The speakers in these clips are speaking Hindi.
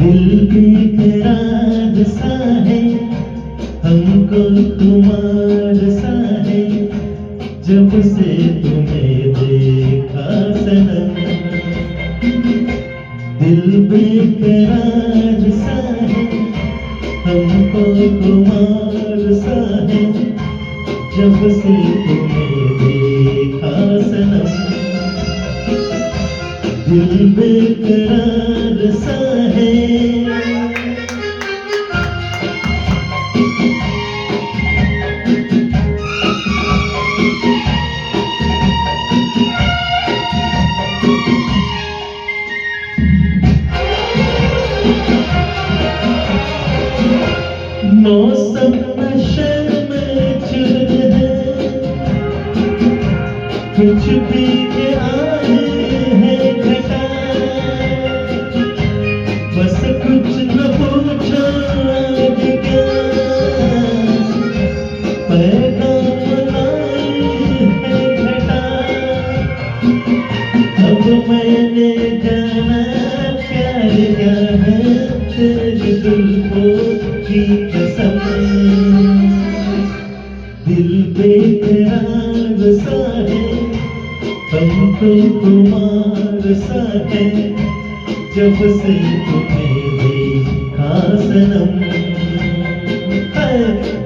दिल बेकरार सा है, हमको तुम्हार सा है, जब से तुम्हें देखा सनम। दिल बेकरार सा है, हमको तुम्हार सा है, जब से तुम्हें देखा सनम। दिल बेकरार सा है। मौसम नशे में चुर है, कुछ भी के आए हैं घटा, बस कुछ न पूछो आज क्या, पैगाम लाई है घटा। अब मैंने जाना प्यार क्या है, तेरे जुल्फों की कसम। दिल बेकरार सा है, हमको तुम्हार सा है, जब से तुम्हें देखा सनम।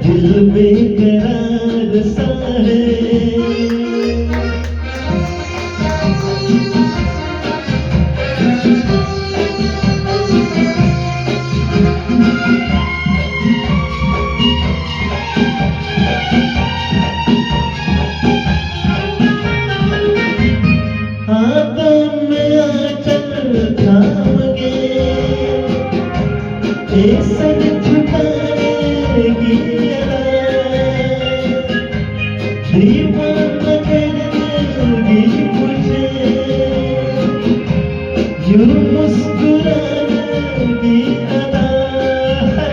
दिल बेकरार सा है। हाथों में आंचल थाम के एक सर झुकाएगी दीवाना कर देगी मुझे, यूं मुस्कुराएगी अदा है।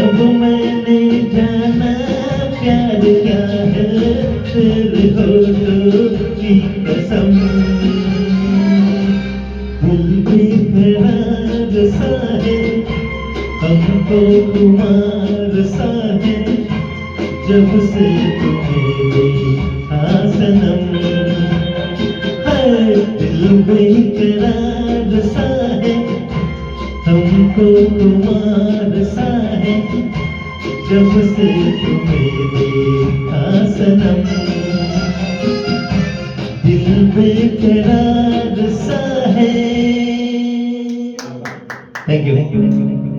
अब मैंने जाना प्यार क्या है, तेरे होठों की कसम। दिल बेकरार सा है, हमको तुम्हार सा है, जब से तुम्हें देखा सनम। दिल बेकरार सा है, हमको तुम्हार सा है, जब से तुम्हें देखा सनम। दिल बेकरार सा है। Thank you.